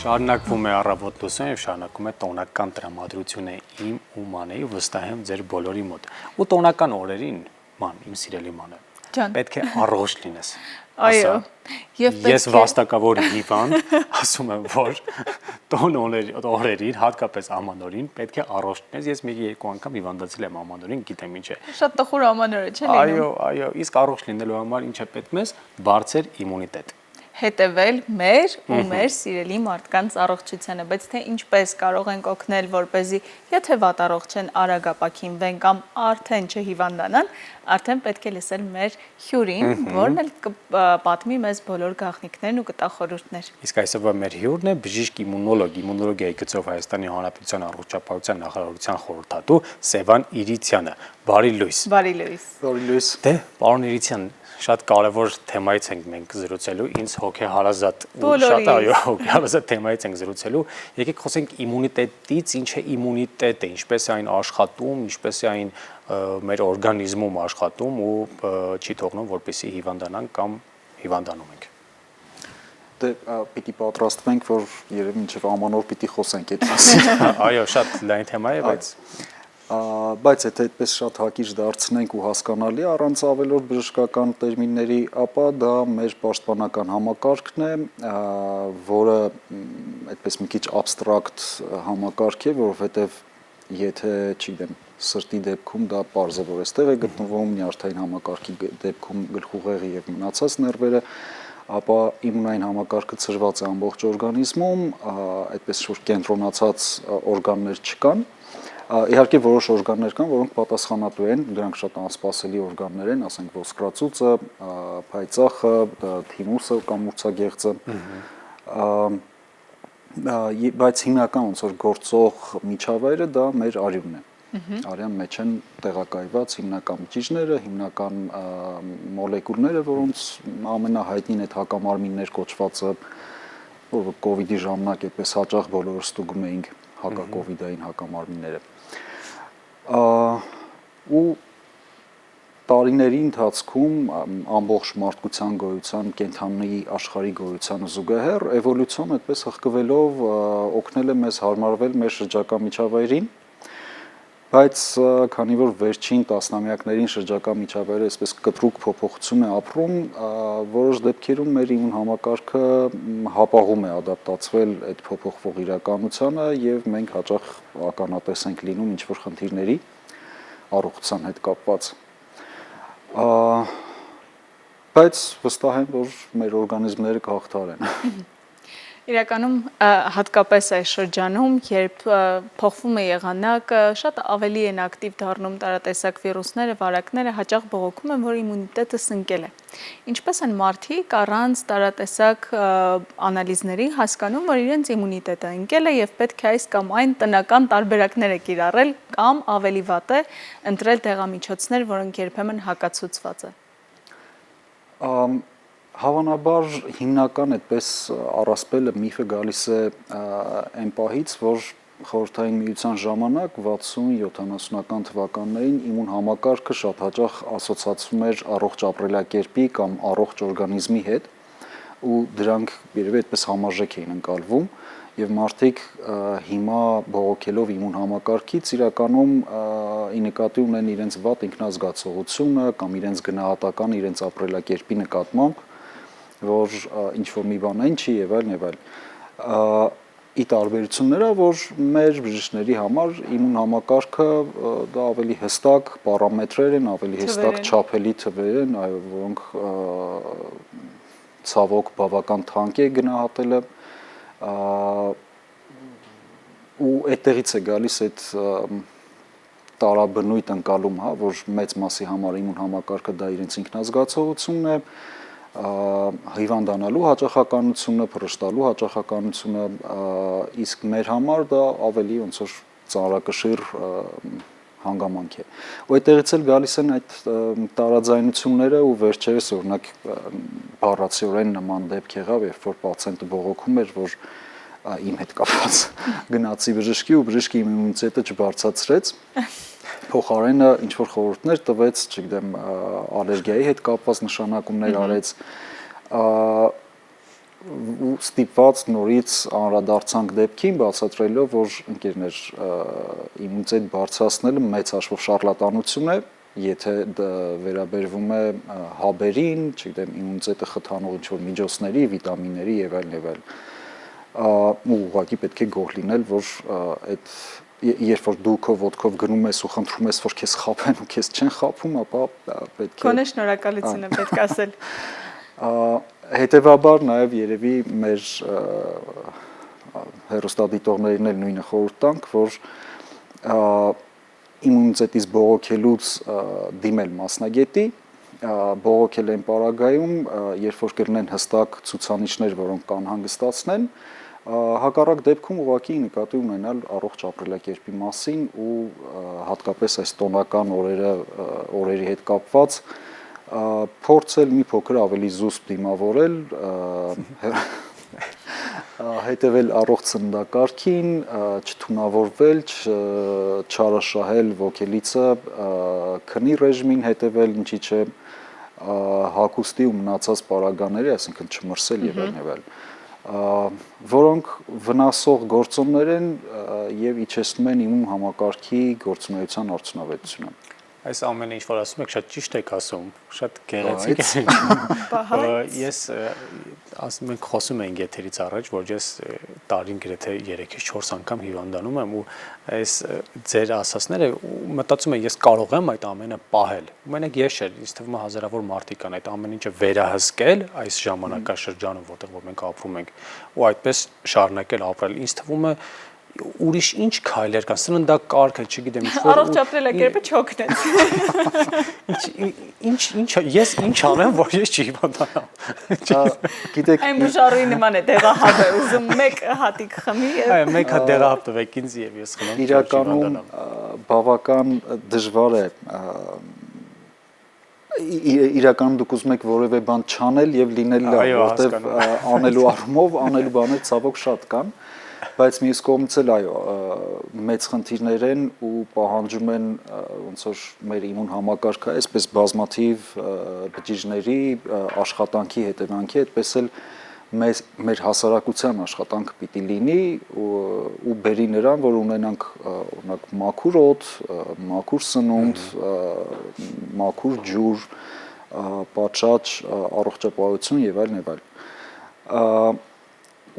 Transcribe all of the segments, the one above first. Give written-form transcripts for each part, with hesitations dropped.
Շարունակվում է առավոտ լուսոն եւ շարունակում է տոնական տրամադրությունը իմ ու Մանեի վստահ եմ ձեր բոլորի մոտ։ Ու տոնական օրերին, ման, իմ սիրելի Մանե, պետք է առողջ լինես։ Այո։ Ես վաստակավոր հիվանդ ասում եմ, որ տոն օրերին, հատկապես ամանորին պետք է առողջ լինես։ Ես մի երկու անգամ հիվանդացել եմ ամանորին, գիտեմ ինչ է։ Շատ տխուր ամանոր է, չէ՞ լինում։ Այո, իսկ առողջ լինելու համար ինչ է պետք մեզ՝ բարձր իմունիտետ։ Հետևել մեր ու մեր սիրելի մարդկանց առողջությանը, բայց թե ինչպես կարող ենք օգնել, որպեսզի եթե վատ առողջ են արագ ապաքինվեն կամ արդեն չհիվանդանան, արդեն պետք է լսել մեր հյուրին, որն էլ կպատմի մեզ բոլոր գաղտնիքներն ու կտա խորհուրդներ։ Իսկ այսօրվա մեր հյուրն է բժիշկ իմունոլոգ, իմունոլոգիայի գծով Հայաստանի Հանրապետության առողջապահության նախարարության խորհրդատու Սևան Իրիցյանը։ Բարի լույս։ Բարի լույս։ Բարի լույս։ Դե, պարոն Իրիցյան, շատ կարևոր թեմայից ենք մենք զրուցելու, ինձ հոգեհարազատ ու շատ այո, հոգեհարազատ թեմայից ենք զրուցելու։ Եկեք խոսենք իմունիտետից, ինչ է իմունիտետը, ինչպես է այն աշխատում, ինչպես է այն մեր օրգանիզմում աշխատում ու չի թողնում, որպեսզի հիվանդանանք կամ հիվանդանում ենք։ Դե պիտի պատրաստվենք, որ երևի մինչև ամանոր պիտի խոսենք այդ մասին։ Այո, շատ լայն թեմա է, բայց եթե այդպես շատ հակիրճ դարձնենք ու հասկանալի առանց ավելորդ բժշկական տերմինների, ապա դա մեր պաշտպանական համակարգն է, որը այդպես մի քիչ abstract համակարգ է, որովհետև եթե, չգիտեմ, սրտի դեպքում դա պարզ է, որ այստեղ է գտնվում, նյարդային համակարգի դեպքում գլխուղեղի եւ մնացած ներվերը, ապա իմունային համակարգը ծրված է ամբողջ օրգանիզմում, այդպես որ կենտրոնացած օրգաններ չկան։ Իհարկե որոշ օրգաններ կան, որոնք պատասխանատու են, դրանք շատ անսպասելի օրգաններ են, ասենք ոսկրածուծը, փայծախը, թիմուսը կամ մուրցագեղձը, բայց հիմնական ոնց որ գործող միջավայրը դա մեր արյունն է։ Արյան մեջ են տեղակայված հիմնական բջիջները, հիմնական մոլեկուլները, որոնց ամենահայտնին այդ հակամարմիններ կոչվածը, որ կովիդի ժամանակ այդպես հաճախ բոլորը ստուգում էինք հակակովիդային հակամարմինները։ Ու տարիների ընթացքում ամբողջ մարդկության գոյության, կենդանի աշխարհի գոյությանը զուգահեռ էվոլյուցիան այդպես հղկվելով օգնել է մեզ հարմարվել մեր շրջակա միջավայրին, բայց քանի որ վերջին տասնամյակներին շրջակա միջավայրը այսպես կտրուկ փոփոխություն է ապրում, որոշ դեպքերում մեր իմուն համակարգը հապաղում է ադապտացվել այդ փոփոխվող իրականությանը եւ մենք հաճախ ականատես ենք լինում ինչ-որ խնդիրների առողջության հետ կապված։ Բայց վստահ եմ, որ մեր օրգանիզմները կհաղթարեն։ Իրականում հատկապես այս շրջանում, երբ փոխվում է եղանակը, շատ ավելի են ակտիվ դառնում տարատեսակ վիրուսները, վարակները, հաճախ բողոքում են, որ իմունիտետը սնկել է։ Ինչպես են մարդիկ առանց տարատեսակ անալիզների հասկանում, որ իրենց իմունիտետը ընկել է եւ պետք է այս կամ այն տնական տարբերակներ է կիրառել կամ ավելի վատ է ընտրել դեղամիջոցներ, որոնք երբեմն հակացուցված է։ Հավանաբար հիմնական այդպես առասպելը միֆը գալիս է այն պահից, որ խորհրդային միության ժամանակ 60-70-ական թվականներին իմուն համակարգը շատ հաճախ ասոցացվում էր առողջ ապրելակերպի կամ առողջ օրգանիզմի հետ ու դրանք երևի այդպես համարժեք էին ընկալվում եւ մարդիկ հիմա բողոքելով իմուն համակարգից իրականում ի նկատի ունեն իրենց վատ ինքնազգացողությունը կամ իրենց գնահատական, իրենց ապրելակերպի նկատմամբ, որ ինչ-որ մի բան այն չի եւ այլն եւ այլն։ Ի տարբերություն նրա, որ մեր բժիշկների համար իմուն համակարգը դա ավելի հստակ պարամետրեր են, ավելի հստակ չափելի թվեր են, այո, որոնք ցավոք բավական թանկ է գնահատելը ու այդտեղից է գալիս այդ տարաբնույթ ընկալում, հա, որ մեծ մասի համար իմուն համակարգը դա իրենց ինքնազգացողությունն է, հիվանդանալու հաճախականությունը, փռշտալու հաճախականությունը, իսկ մեր համար դա ավելի ոնց որ ծանրակշիռ հանգամանք է։ Ու այդտեղից էլ գալիս են այդ տարաձայնությունները ու վերջերս օրինակ բառացիորեն նման դեպք եղավ, երբ որ պացիենտը բողոքում էր, որ իմ հետ կապված գնացի բժշկի ու բժիշկի իմունիտետը չբարձրացրեց, փոխարենը ինչ որ խորհուրդներ տվեց, չգիտեմ, ալերգիայի հետ կապված նշանակումներ արեց, ու ստիպված նորից անդրադարձանք դեպքին, բացատրելով, որ ընկերներ իմունիտետ բարձրացնելը մեծ հաշվով շարլատանություն է, եթե դա վերաբերվում է հաբերին, չգիտեմ, իմունիտետը խթանող ինչ-որ միջոցների, վիտամինների եւ այլն։ Ու ուղղակի պետք է գոհ լինել, որ այդ երբ որ դու քո ոտքով գնում ես ու խնդրում ես, որ քեզ խաբեն ու քեզ չեն խաբում, ապա պետք է Քոնե շնորհակալությունը պետք է ասել։ Հետևաբար նաև երևի մեր հեռուստադիտողներին էլ նույնը խորհուրդ տանք, որ իմունիտետից բողոքելուց դիմել մասնագետի, բողոքել են պարագայում, երբ որ կլինեն հստակ ցուցանիշներ, որոնք կանհանգստացնեն, հակառակ դեպքում ուղղակի նկատի ունենալ առողջ ապրելակերպի մասին ու հատկապես այս տոնական օրերի հետ կապված փորձել մի փոքր ավելի զուսպ դիմավորել, հետևել առողջ սննդակարգին, չթունավորվել, չարաշահել ոգելիցը, քնի ռեժիմին հետևել, ինչի՞ չէ հագուստի ու մնացած պարագաների, այսինքն չմրսել եւ այլն, որոնք վնասող գործոններ են եւ իջեցնում են իմուն համակարգի գործունեության արդյունավետությունը։ Այս ամենը ինչ որ ասում եք, շատ ճիշտ եք ասում, շատ գեղեցիկ է։ Ես ասում ենք խոսում ենք եթերից առաջ, որ ես տարին գրեթե 3-ից 4 անգամ հիվանդանում եմ ու այս ձեր ասածները մտածում եմ ես կարող եմ այդ ամենը պահել։ Մենակ ես չէ, ինձ թվում է հազարավոր մարդիկ կան այդ ամեն ինչը վերահսկել այս ժամանակաշրջանում, որտեղ որ մենք ապրում ենք ու այդպես շարունակել ապրել։ Ինձ թվում է ուրիշ ինչ քայլեր կան, սննդակարգը, չգիտեմ, ինչ որ առողջ ապրելակերպը չօգնեց։ Ես ինչ անեմ, որ ես չհիվանդանամ։ Գիտեք, Այն մուժարուի նման է դեղահապ է, ուզում մեկ հատիկ խմի եւ Այո, մեկ հատ դեղահապ տվեք ինձ եւ ես խմեմ։ իրականում բավական դժվար է իրականում դուք ուզում եք որևէ բան չանել եւ լինել լավ, որտեվ անելու առումով անելու բաներ ցավոք շատ կան, բայց մյուս կողմից էլ այո, մեծ խնդիրներ են ու պահանջում են ոնց որ մեր իմուն համակարգը այսպես բազմաթիվ բջիջների աշխատանքի հետևանքի, այդպես էլ մեր հասարակության աշխատանքը պիտի լինի ու բերի նրան, որ ունենանք օրինակ մաքուր օդ, մաքուր սնունդ, մաքուր ջուր, պատշաճ առողջապահություն եւ այլն։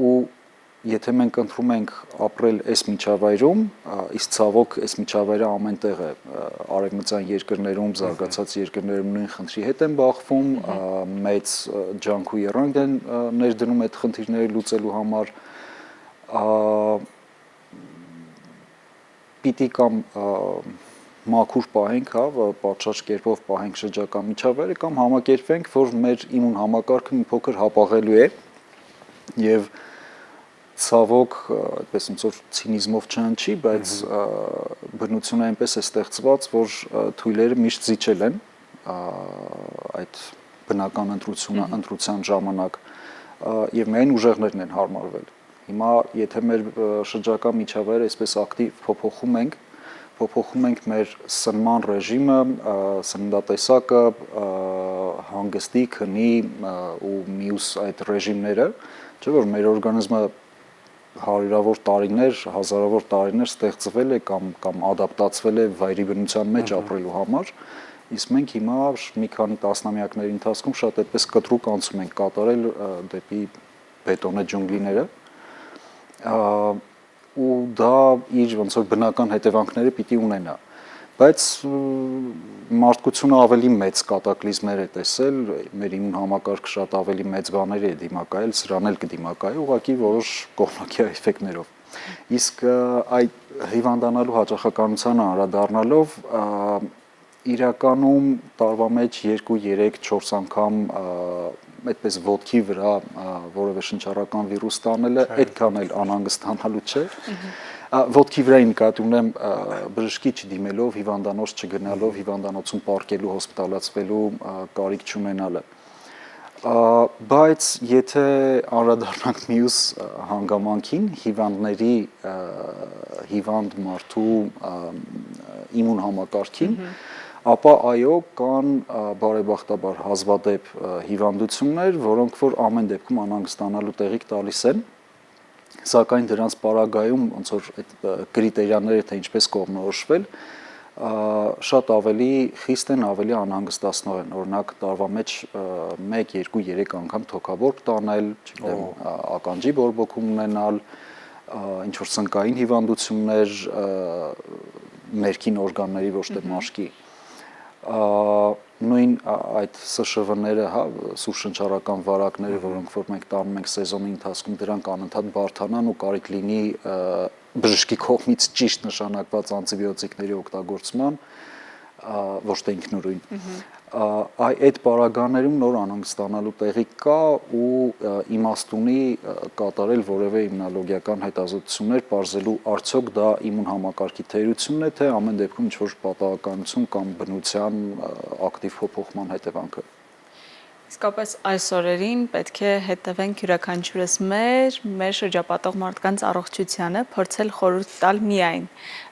Ու եթե մենք ընտրում ենք ապրել այս միջավայրում, իսկ ցավոք այս միջավայրը ամեն տեղ է, արևմտյան երկրներում, զարգացած երկրներում նույն խնդրի հետ են բախվում, մեծ ջանք ու եռանդ են ներդնում այդ խնդիրները լուծելու համար, պիտի կամ մաքուր պահենք, պատշաճ կերպով պահենք շրջակա միջավայրը կամ համակերպենք, որ մեր իմուն համակարգը մի փոքր հապաղելու է եւ ցավոք, այդպես ոնց որ ցինիզմով չհնչի, բայց բնությունը այնպես է ստեղծված, որ թույլերը միշտ զիջել են այդ բնական ընտրության ժամանակ եւ միայն ուժեղներն են հարմարվել։ Հիմա եթե մեր շրջակա միջավայրը այսպես ակտիվ փոփոխում ենք մեր սնման ռեժիմը, սննդատեսակը, հանգստի, քնի ու մյուս այդ ռեժիմները, չէ՞ որ մեր օրգանիզմը հարյուրավոր տարիներ, հազարավոր տարիներ ստեղծվել է կամ ադապտացվել է վայրի բնության մեջ ապրելու համար, իսկ մենք հիմա մի քանի տասնամյակների ընթացքում շատ այդպես կտրուկ անցում ենք կատարել դեպի բետոնե ջունգլիները, ու դա իր ոնց որ բնական հետևանքները պիտի ունենա, բայց մարդկությունը ավելի մեծ կատակլիզմներ է տեսել, մեր իմուն համակարգը շատ ավելի մեծ բաների է դիմակայել, սրան էլ կդիմակայի ուղղակի որոշ կողմնակի էֆեկտներով։ Իսկ այդ հիվանդանալու հաճախականությանը անդրադառնալով իրականում տարվա մեջ 2, 3, 4 անգամ այդպես ոտքի վրա որևէ շնչառական վիրուս տանելը այդքան էլ անհանգստանալու չէ։ Ոտքի վրայի նկատի ունեմ բժշկի չդիմելով, հիվանդանոց չգնալով, հիվանդանոցում պառկելու, հոսպիտալացվելու կարիք չունենալը։ Բայց եթե անդրադառնանք մյուս հանգամանքին, հիվանդ մարդու իմուն համակարգին, ապա այո, կան բարեբախտաբար հազվադեպ հիվանդություններ, որոնք որ ամեն դեպքում անհանգստանալու տեղիք տալիս են, սակայն դրանց պարագայում ոնց որ այդ կրիտերիաները թե ինչպես կողմնորոշվել, շատ ավելի խիստ են, ավելի անհանգստացնող են, օրինակ տարվա մեջ 1, 2, 3 անգամ թոքաբորբ տանել, չգիտեմ, ականջի բորբոքում ունենալ, ինչ որ սնկային հիվանդություններ, ներքին օրգանների ոչ թե մաշկի, նույն այդ ՍՇՎ-ները, հա, սուրշնչառական վարակները, որոնք որ մենք տանում ենք սեզոնի ընթացքում, դրանք անընդհատ բարդանան ու կարիք լինի բժշկի կողմից ճիշտ նշանակված անտիբիոտիկների օգտագործման, ոչ թե ինքնուրույն։ Այդ պարագաներում նոր անհանգստանալու տեղիք կա ու իմաստ ունի կատարել որևէ իմունոլոգիական հետազոտություններ, պարզելու արդյոք դա իմուն համակարգի թերությունն է, թե ամեն դեպքում ինչ-որ պատահականություն կամ բնության ակտիվ փոփոխման հետևանքը։ Իսկապես այս օրերին պետք է հետևենք յուրաքանչյուրս մեր շրջապատող մարդկանց առողջությանը, փորձել խորհուրդ տալ միայն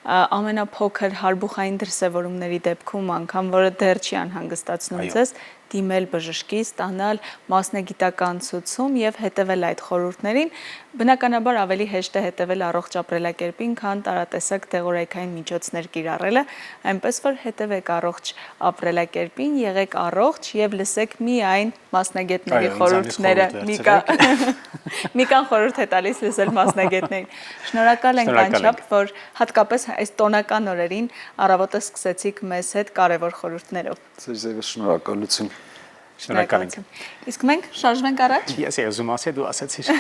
ամենափոքր հարբուխային դրսևորումների դեպքում անգամ, որը դեռ չի անհանգստացնում ձեզ, դիմել բժշկի, ստանալ մասնագիտական ցուցում եւ հետևել այդ խորհուրդներին, բնականաբար ավելի հեշտ է հետևել առողջ ապրելակերպին, քան տարատեսակ դեղորայքային միջոցներ կիրառելը, այնպես որ հետևեք առողջ ապրելակերպին, եղեք առողջ եւ լսեք միայն մասնագետների խորհուրդները։ Միկան խորհուրդ է տալիս լսել մասնագետներին։ Շնորհակալ ենք անչափ, որ հատկապես այս տոնական օրերին առավոտը սկսեցիք մեզ հետ կարևոր խորհուրդներով։ Ձեզ շնորհակալություն։ Շնորհակալ ենք։ Իսկ մենք շարժվենք առաջ։ Ես ուզում ասի, դու ասացիր։